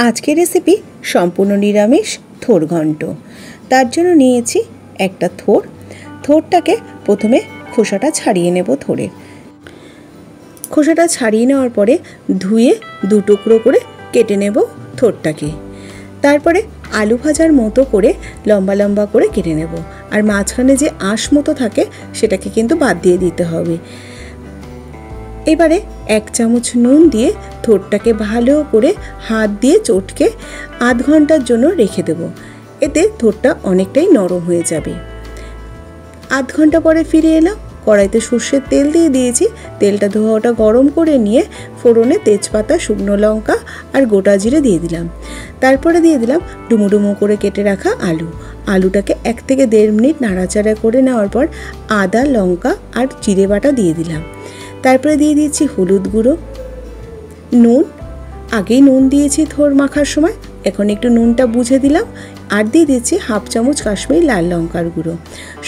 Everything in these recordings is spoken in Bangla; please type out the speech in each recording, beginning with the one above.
আজকের রেসিপি সম্পূর্ণ নিরামিষ থোর ঘন্ট। তার জন্য নিয়েছি একটা থোর। থোরটাকে প্রথমে খোসাটা ছাড়িয়ে নেব। থোরের খোসাটা ছাড়িয়ে নেওয়ার পরে ধুয়ে দু টুকরো করে কেটে নেব থোরটাকে। তারপরে আলু ভাজার মতো করে লম্বা লম্বা করে কেটে নেব। আর মাঝখানে যে আঁশ মতো থাকে সেটাকে কিন্তু বাদ দিয়ে দিতে হবে। এবারে 1 চামচ নুন দিয়ে থোরটাকে ভালো করে হাত দিয়ে চটকে আধ ঘন্টার জন্য রেখে দেব। এতে থোরটা অনেকটাই নরম হয়ে যাবে। আধ ঘন্টা পরে ফিরে এলাম। কড়াইতে সর্ষের তেল দিয়ে দিয়েছি। তেলটা ধোয়াটা গরম করে নিয়ে ফোড়নে তেজপাতা, শুকনো লঙ্কা আর গোটা জিরে দিয়ে দিলাম। তারপরে দিয়ে দিলাম ডুমো ডুমো করে কেটে রাখা আলু। আলুটাকে 1 থেকে 1.5 মিনিট নাড়াচাড়া করে নেওয়ার পর আদা, লঙ্কা আর জিরে বাটা দিয়ে দিলাম। তারপরে দিয়ে দিয়েছি হলুদ গুঁড়ো, নুন। আগেই নুন দিয়েছি থোর মাখার সময়, এখন একটু নুনটা বুঝে দিলাম। আর দিয়ে দিচ্ছি 1/2 চামচ কাশ্মীরি লাল লঙ্কার গুঁড়ো।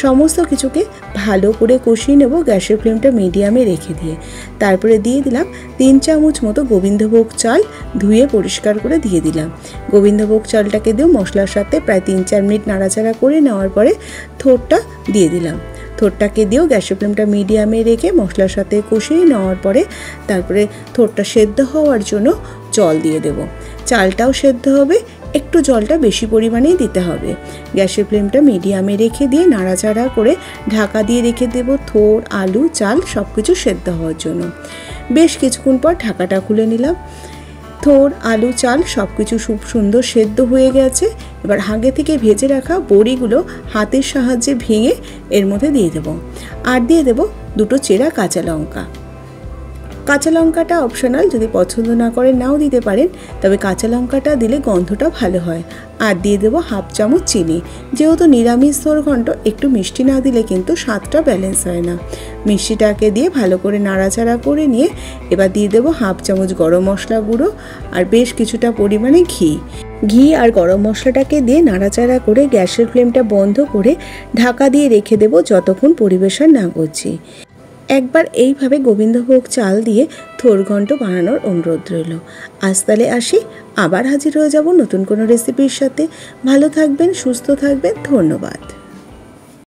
সমস্ত কিছুকে ভালো করে কষিয়ে নেব গ্যাসের ফ্লেমটা মিডিয়ামে রেখে দিয়ে। তারপরে দিয়ে দিলাম 3 চামচ মতো গোবিন্দভোগ চাল, ধুয়ে পরিষ্কার করে দিয়ে দিলাম। গোবিন্দভোগ চালটাকে দিয়ে মশলার সাথে প্রায় 3-4 মিনিট নাড়াচাড়া করে নেওয়ার পরে থোরটা দিয়ে দিলাম। থোরটাকে দিয়েও গ্যাসের ফ্লেমটা মিডিয়ামে রেখে মশলার সাথে কষিয়ে নেওয়ার পরে তারপরে থোরটা সেদ্ধ হওয়ার জন্য জল দিয়ে দেব। চালটাও সেদ্ধ হবে, একটু জলটা বেশি পরিমাণেই দিতে হবে। গ্যাসের ফ্লেমটা মিডিয়ামে রেখে দিয়ে নাড়াচাড়া করে ঢাকা দিয়ে রেখে দেব থোর, আলু, চাল সব কিছু সেদ্ধ হওয়ার জন্য। বেশ কিছুক্ষণ পর ঢাকাটা খুলে নিলাম। থোর, আলু, চাল সব কিছু খুব সুন্দর সেদ্ধ হয়ে গেছে। এবার আগে থেকে ভেজে রাখা বড়িগুলো হাতের সাহায্যে ভেঙে এর মধ্যে দিয়ে দেব। আর দিয়ে দেব 2টো চেরা কাঁচা লঙ্কা। কাঁচা লঙ্কাটা অপশনাল, যদি পছন্দ না করেন নাও দিতে পারেন, তবে কাঁচা লঙ্কাটা দিলে গন্ধটা ভালো হয়। আর দিয়ে দেবো 1/2 চামচ চিনি। যেহেতু নিরামিষ থোর ঘন্ট, একটু মিষ্টি না দিলে কিন্তু স্বাদটা ব্যালেন্স হয় না। মিষ্টিটাকে দিয়ে ভালো করে নাড়াচাড়া করে নিয়ে এবার দিয়ে দেবো 1/2 চামচ গরম মশলা গুঁড়ো আর বেশ কিছুটা পরিমাণে ঘি আর গরম মশলাটাকে দিয়ে নাড়াচাড়া করে গ্যাসের ফ্লেমটা বন্ধ করে ঢাকা দিয়ে রেখে দেবো যতক্ষণ পরিবেশন না করছি। একবার এইভাবে গোবিন্দভোগ চাল দিয়ে থোর ঘন্ট বানানোর অনুরোধ রইল। আজ তাহলে আসি, আবার হাজির হয়ে যাব নতুন কোনো রেসিপির সাথে। ভালো থাকবেন, সুস্থ থাকবেন। ধন্যবাদ।